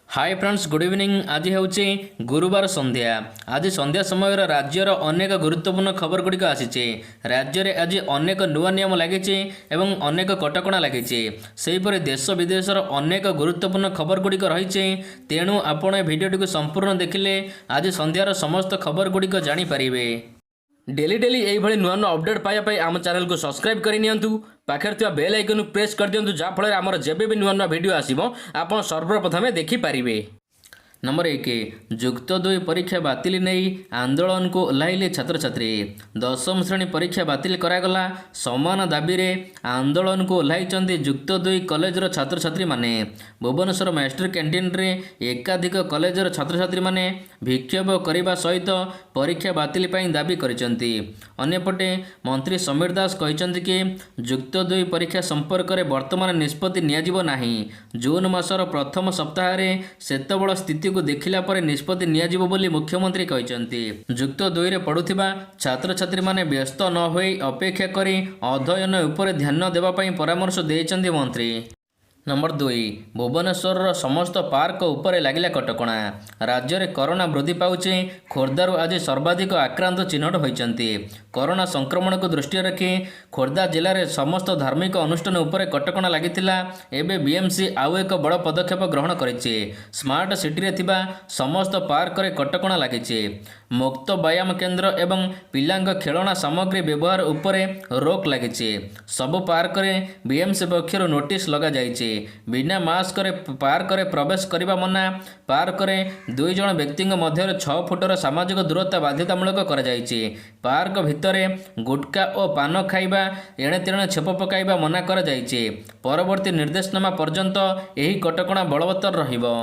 Hi friends good evening. आज हूँ गुरुवार संध्या। आज संध्या समय राज्यर अनेक गुरुत्वपूर्ण खबर गुड़िक आसी। राज्य में आज अनेक नुआ नियम लगी एवं अनेक कटकणा लगी। सेहीपरि देश विदेशर अनेक गुरुत्वपूर्ण खबर गुड़िक रही। तेणु आपण भिडियोटी संपूर्ण देखिले आज संध्यार समस्त खबर गुड़िक जानीपारे। डेली डेली यही नुआ नुआ अपडेट पाइबा आम चैनल को सब्सक्राइब करनी पाखे बेल आइकन प्रेस कर दिंतु जहाँफल आमर जब भी नुआ नुआ भिडियो आसो आप सर्वप्रथमे देखिपारे। नंबर 1 जुक्त 2 परीक्षा बातिल नहीं आंदोलन को ओह्लाइले छात्र छात्री। 10वीं श्रेणी परीक्षा बातिल करागला समान दाबी रे आंदोलन को ओह्लाई जुक्त 2 कॉलेजर छात्र छात्री माने। भुवनेश्वर मास्टर कैंटीन रे एकाधिक कॉलेजर छात्र छात्री माने विक्षोभ करने सहित परीक्षा बातिल पाई दाबी करिसेंती। अन्यपटे मंत्री समीर दास कहिसेंती कि जुक्त 2 परीक्षा संपर्क में वर्तमान निष्पत्ति नियाजिबो नाही। जून मासर प्रथम सप्ताह रे सेतबळ स्थिति को देखिला पर निष्पत्ति नियाजिबो बोली मुख्यमंत्री कहिसेंती। जुक्त 2 रे पढ़ुथिबा छात्र छात्री माने व्यस्त न होई अपेक्षा करी अध्ययन उपर ध्यान देबा पई परामर्श देइसेंती मंत्री। नंबर 2 भुवनेश्वर समस्त पार्क उपरे लागिला कटकणा। राज्य में कोरोना वृद्धि पाउछि। खोर्धारू आज सर्वाधिक आक्रांत चिन्हट होइचंती। कोरोना संक्रमण को दृष्टि रखी खोर्धा जिले में समस्त धार्मिक अनुष्ठान उपरे कटकणा लागिथिला। एबे बीएमसी आउ एक बड़ पदक्षेप ग्रहण करिछि। स्मार्ट सिटी रे थिबा समस्त पार्क रे कटकणा लागिछि। मुक्त व्यायाम केन्द्र एवं पिलांग खेलना सामग्री व्यवहार उपरे रोक लगी। सबु पार्क रे बीएमसी पक्षर नोटिस लगा जाइछि। बिना मास्क रे पार्क रे प्रवेश करने मना। पार्क रे 2 जन व्यक्ति मध्य 6 फुटर सामाजिक दूरता बाध्यतामूलक कर जाइछि। पार्क भितरे गुटखा और पान खाइबा एणे तेणे छेप पकाइबा मना कर जाइछि। परवर्ती निर्देशनामा पर्यंत यही कटकणा बलवत्तर रहिबो।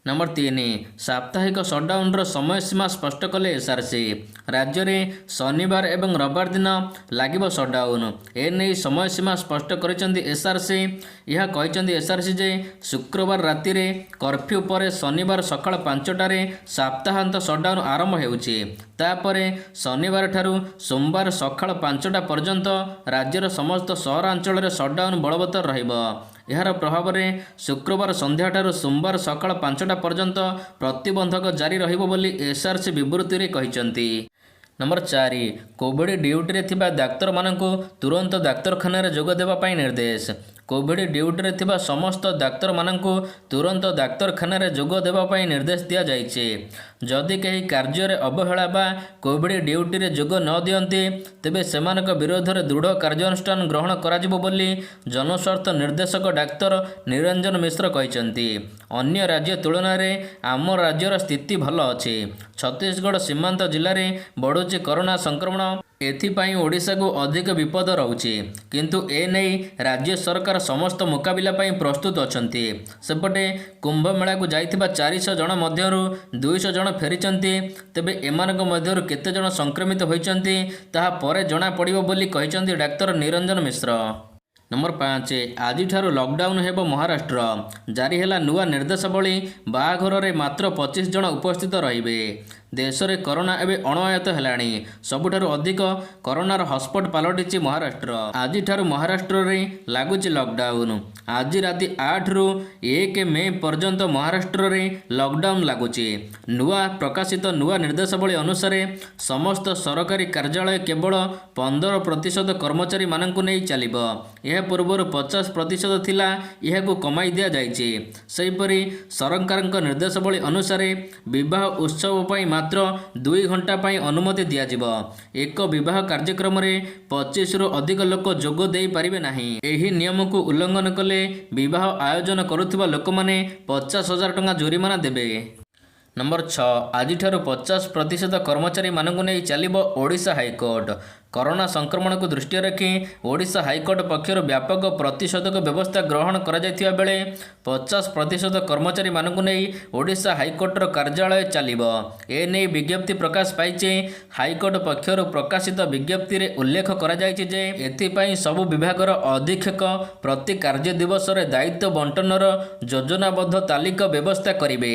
नंबर 3 साप्ताहिक सटडाउन समय सीमा स्पष्ट कले एसआरसी। राज्य में शनिवार एवं रविवार दिन लागिबो सटडाउन। एने समय सीमा स्पष्ट करिसेंती एसआरसी। यह कहिसेंती एसआरसी जे शुक्रवार राति रे कर्फ्यू पर शनिवार सकाळ 5टारे सप्ताहांत सटडाउन आरंभ हेउछि। तापरे शनिवार ठारू सोमवार सकाळ 5टा पर्यंत राज्यर समस्त सहरांचल रे सटडाउन बलवत्तर रहिबो। यार प्रभाव में शुक्रवार संध्या ठारू सोमवार सकाळ 5टा पर्यंत प्रतिबंधक जारी रहिबो बोली एसआरसी विवृत्ति रे कहिसेंती। नंबर 4 कोविड ड्यूटी रे थिबा डाक्तर मानकु तुरंत डाक्तरखाना रे जोग देबा पाई निर्देश। कोविड ड्यूटी रे थिबा समस्त डाक्तर मानकु तुरंत डाक्तरखाना रे जोग देबा पाई निर्देश दिया जाइछे। जदि कहीं कार्य रे अवहेला बा कोविड ड्यूटी रे जोग न दियंती तेबे सेमानक विरोध रे दृढ़ कार्यानुष्ठान ग्रहण कराजिबो बोली जनस्वार्थ निर्देशक डाक्तर निरंजन मिश्र कहिसेंती। अन्य राज्य तुलना रे आम राज्यर स्थिति भल अछि। छत्तीसगढ़ सीमांत जिले में बढ़ुची कोरोना संक्रमण। एथिपाई ओडिशा को अधिक विपद रहुछि किंतु ए नहीं राज्य सरकार समस्त मुकाबिला पाई प्रस्तुत अछंती। सेपटे कुंभ मेला को जाइथिबा 400 जन मध्यरु 200 जन फेरिचंती। तेबे एमानक मध्यरु केते जन संक्रमित होइचंती ताहा परे जणा पड़िबो बोली कहिचंती डाक्टर निरंजन मिश्र। नंबर 5 आज ठारू लॉकडाउन हेबो महाराष्ट्र। जारी हैला नुआ निर्देशावली। बाहाघर रे मात्र 25 जन उपस्थित रहिबे। देश में कोरोना एवं अणआयत हेलाणी। सबुठारु अधिक कोरोनार हॉटस्पॉट पलटिछि महाराष्ट्र। आज ठारू महाराष्ट्र रे लागुछि लॉकडाउन। आज राति 8 रु 1 मे पर्यंत महाराष्ट्र रे लॉकडाउन लागुछि। नुआ प्रकाशित नुआ निर्देशावली अनुसार समस्त सरकारी कार्यालय केवल 15% कर्मचारी मानकु नै चलिबो। यह पूर्व 50% थिला, यह कमाई दिया जाइछि। सेहीपरि सरकारक निर्देशावली अनुसार विवाह उत्सव पई मात्र 2 घंटा पाई अनुमति दिया जिवो। एक विवाह कार्यक्रम रे 25 रु अधिक लोक जोग देई परिबे नाही। एही नियम को उल्लंघन कले विवाह आयोजन करुथिबा लोक माने 50,000 टंका जुरिमाना देबे। नंबर 6 आज ठारू 50% कर्मचारी मानकु नै चलिबो ओडिशा हाईकोर्ट। कोरोना संक्रमण को दृष्टि रखी ओडिशा हाईकोर्ट पक्षर व्यापक प्रतिषेधक व्यवस्था ग्रहण करा जायथिबा बेले 50% कर्मचारी मानकु नै ओडिशा हाईकोर्टर कार्यालय चलिबो। ए नै विज्ञप्ति प्रकाश पाइचे। हाईकोर्ट पक्षर प्रकाशित विज्ञप्ति रे उल्लेख करा जायछि जे एथिपाई सबु विभागर अधीक्षक प्रति कार्य दिवस रे दायित्व बंटनर योजनाबद्ध तालिका व्यवस्था करिवे।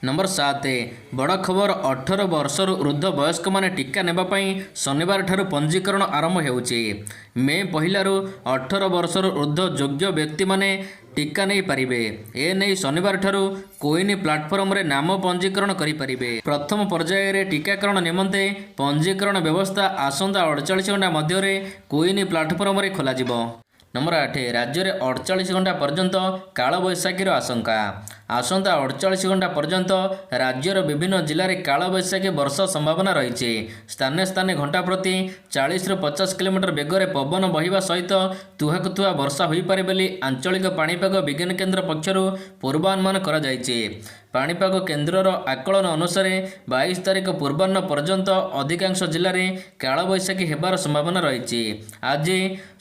नंबर 7 बड़ खबर 18 वर्षर ऊर्ध्व वयस्क माने टीका नेबा पई शनिवार ठारू पंजीकरण आरंभ हेउची। मे पहिलारू 18 वर्षर ऊर्ध्व योग्य व्यक्ति माने टीका नहीं पारिबे। ए नहीं शनिवार ठारू कोइन प्लाटफर्म रे नाम पंजीकरण करि पारिबे। प्रथम पर्याय रे टीकाकरण निमंते पंजीकरण व्यवस्था आसंता 48 घंटा मध्य रे कोइन प्लाटफर्म रे खोला जिवो। नंबर 8 राज्य में 48 घंटा पर्यंत कालबैशाखीर आशंका। आसंता 48 घंटा पर्यंत राज्यर विभिन्न जिले में कालबैशाखी वर्षा संभावना रही। स्थाने स्थाने घंटा प्रति 40 ରୁ 50 किलोमीटर बेगर पवन बहिबा सहित तुहाकुतुहा वर्षा हो पारे बोली आंचलिक पाणीपाग विज्ञान केन्द्र पक्षर पूर्वानुमान करा जायछि। पाणीपाग केन्द्रर आकलन अनुसार 22 तारिख पूर्वाह्न पर्यंत अधिकांश जिले में कालबैशाखी हेबार संभावना रही। आज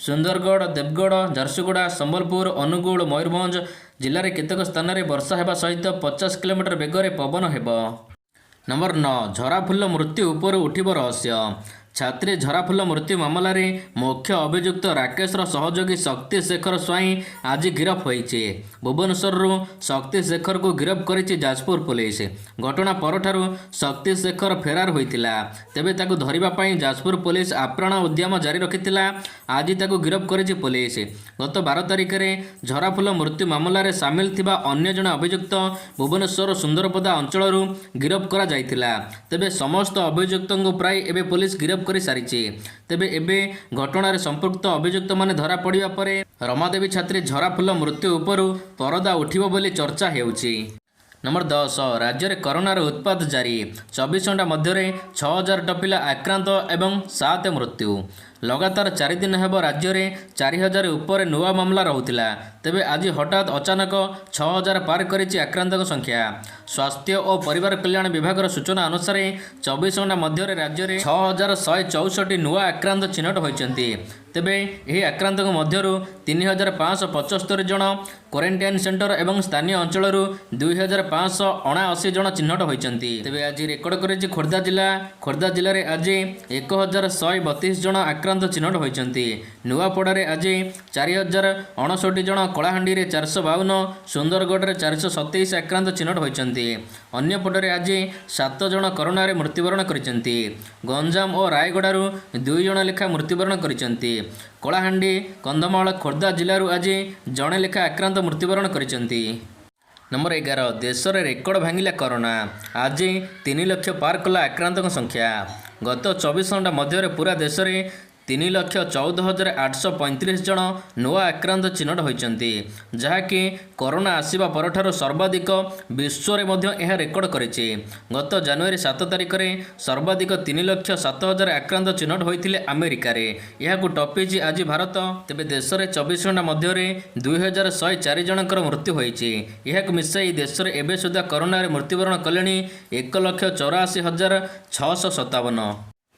सुंदरगढ़, देवगढ़, झारसुगुड़ा, संबलपुर, अनुगुल, मयूरभंज जिले में केतक स्थान में वर्षा हेबा सहित 50 किलोमीटर बेगर पवन हेब। नंबर 9 झराफुल मृत्यु उपर उठिब रहस्य। छात्री झराफुल मृत्यु मामला रे मुख्य अभियुक्त राकेशर सहयोगी शक्ति शेखर स्वाई आज गिरफ होइछे। भुवनेश्वर शक्ति शेखर को गिरफ करिछि जाजपुर पुलिस। घटना परठारु शक्ति शेखर फेरार होइतिला। तेबे ताकु धरिबा पई जाजपुर पुलिस आप्राण उद्यम जारी रखितिला। आज ताकु गिरफ करिछि पुलिस। गत 12 तारिख रे झराफुल मृत्यु मामला रे शामिल थिबा अन्य जण अभियुक्त भुवनेश्वर सुंदरपदा अंचलरू गिरफ करा जाइतिला। तेबे समस्त अभियुक्तଙ୍କୁ प्राय एबे पुलिस गिरफ କରି ସାରିଛି। ତେବେ ଏବେ ଘଟଣାରେ ସମ୍ପୃକ୍ତ ଅଭିଯୁକ୍ତ ମାନେ ଧରା ପଡ଼ିବା ପରେ ରମାଦେବୀ ଛାତ୍ରୀ ଝରାଫୁଲ ମୃତ୍ୟୁ ଉପରୁ ପରଦା ଉଠିବ ବୋଲି ଚର୍ଚ୍ଚା ହେଉଛି। नंबर 10 राज्य में कोरोनार उत्पात जारी। 24 घंटा मध्य 6000 टपिला आक्रांत एवं 7 मृत्यु। लगातार 4 दिन हेब राज्य में 4000 उपर नुआ मामला रहुतिला। तेबे आज हठात अचानक 6000 पार करिछि आक्रांतक संख्या। स्वास्थ्य और परिवार कल्याण विभाग सूचना अनुसार 24 घंटा मध्य राज्य में 6164 नुआ आक्रांत चिन्हट होइछन्ति। तेबे यही आक्रांतक मध्यरु 3575 जन क्वारंटाइन सेंटर एवं स्थानीय अंचल 2579 जन चिन्हट होइछन्ति। तेबे आज रेकर्ड करिछि खोर्धा जिले में आज 1132 जन आक्रांत चिन्हट होइछन्ति। नुआपड़ारे आज 4059 जन, कलाहांडी रे 452, सुंदरगढ़ रे 427 आक्रांत चिन्हट होइछन्ति। अन्यपटे आज 7 जन कोरोना रे मृत्युवरण करिछन्ति। गंजाम और रायगड़ारू 2 जन लेखा मृत्युवरण करिछन्ति। कलाहांडी, कंधमाल, खोर्धा जिलू आज जड़े लेखा आक्रांत मृत्युवरण करिछन्ति। नंबर 11 देश में रेकर्ड भांगिला कोरोना। आज 3 लाख पार कला आक्रांतक संख्या। गत 24 घंटा मध्य पूरा देश में 3,14,835 जन नुआ आक्रांत चिन्हट होइछन्ति, जहाँकि कोरोना आसिबा परठारु सर्वाधिक विश्व में मध्य यह रेकर्ड करिछि। गत जनवरी 7 तारिख में सर्वाधिक 3,07,000 आक्रांत चिन्हट होइथिले अमेरिका रे। यहाकु टपिछि आज भारत। तेबे देश में 24 घंटा मध्य 2104 जनकर मृत्यु होइछि। यहाकु मिसाई देश में एबे सुधा कोरोना रे मृत्युवरण कलेनी 1,84,657।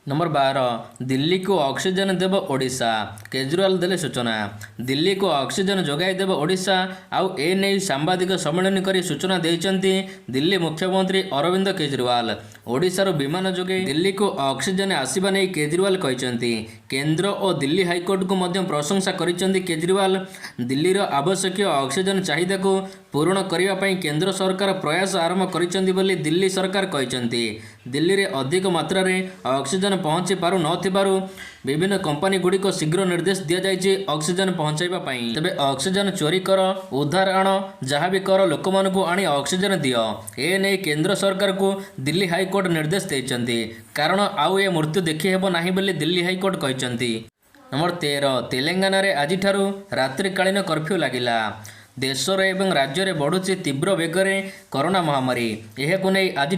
नंबर 12 दिल्ली को ऑक्सीजन देव ओडिशा। केजरीवाल देले सूचना। दिल्ली को ऑक्सीजन जोगाई देव ओडिशा आउ ए नहीं सांबादिक सम्मेलन करी सूचना देइचंती दिल्ली मुख्यमंत्री अरविंद केजरीवाल। ओडिशार विमान जोगे दिल्ली को ऑक्सीजन आसीबा नहीं केजरीवाल कहिचंती। केंद्र और दिल्ली हाईकोर्ट को मध्य प्रशंसा करिचंती केजरीवाल। दिल्ली रो आवश्यक ऑक्सीजन चाहिदा को पूर्ण करिवा पई केंद्र सरकार प्रयास आरंभ करिचंती बोली दिल्ली सरकार कहिचंती। दिल्ली रे अधिक मात्रा रे ऑक्सीजन पहुंची पारु नथिबारु विभिन्न कंपनी गुड़िक शीघ्र निर्देश दि जाइए ऑक्सीजन पहुंचाइबा पई। तेबे ऑक्सीजन चोरी कर, उद्धार आण, जहाँ भी कर लोक मानकु आनी ऑक्सीजन दियो, ए नहीं केंद्र सरकार को दिल्ली हाईकोर्ट निर्देश देइचंती। कारण आउ ए मृत्यु देखि हेबो नाही बोली दिल्ली हाईकोर्ट कहिचंती। नंबर 13 तेलंगाना रे आज ठारू रात्रिकालीन कर्फ्यू लागिला। देश एवं राज्य में बढ़ुची तीव्र बेगरे कोरोना महामारी। यह आज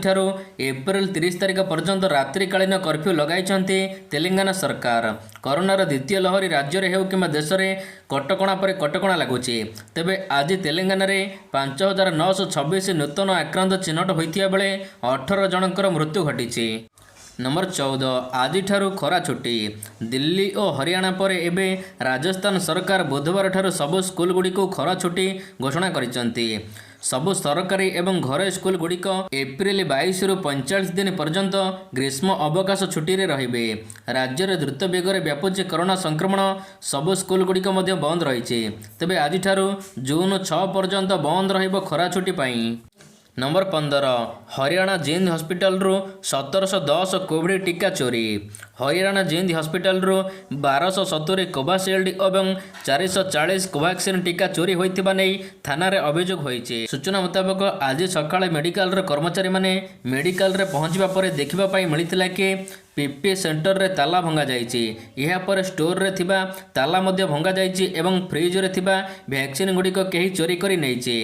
एप्रिल 30 तारिख पर्यंत रात्रिकालीन कर्फ्यू लगाई तेलंगाना सरकार। कोरोनार द्वितीय लहरी राज्य में हो कि देश में कटकणा पर कटकणा लगुच। तेबे आज तेलंगाना रे 5926 नूतन आक्रांत चिन्हट होता बेले 18 जनकर मृत्यु घटी। नंबर 14 आज ठारू खरा छुट्टी। दिल्ली और हरियाणा पर एबे राजस्थान सरकार बुधवार ठारू सबु स्कूल गुड़ी को खरा छुट्टी घोषणा करिसंती। सबु सरकारी एवं घर स्कूल गुड़िक एप्रिल 22 रु 45 दिन पर्यंत ग्रीष्म अवकाश छुट्टी रे रहिबे। राज्य में द्रुत बेगर व्यापुची कोरोना संक्रमण सबु स्कूल गुड़िक मध्य बंद रही। तेबे आज ठारू जून 6 पर्यंत बंद रहिबो खरा छुट्टी पाई। नंबर 15 हरियाणा जिंद हॉस्पिटल 1710 कोविड टीका चोरी। हरियाणा जिंद हॉस्पिटल 1270 कोविशील्ड और 440 कोवैक्सीन टीका चोरी होइथिबा नै थाना रे अभियोग होइचे। सूचना मुताबिक आज सकाळे मेडिकल कर्मचारी माने मेडिकल रे पहुंचबा परे देखिबा पाई मिलिथिला कि पीपी सेंटर रे ताला भंगा जाइछि। यहा पर स्टोर रे थिबा ताला मध्य भंगा जाइछि एवं फ्रिज रे थिबा वैक्सीन गुड़िक केही चोरी करि नैछि।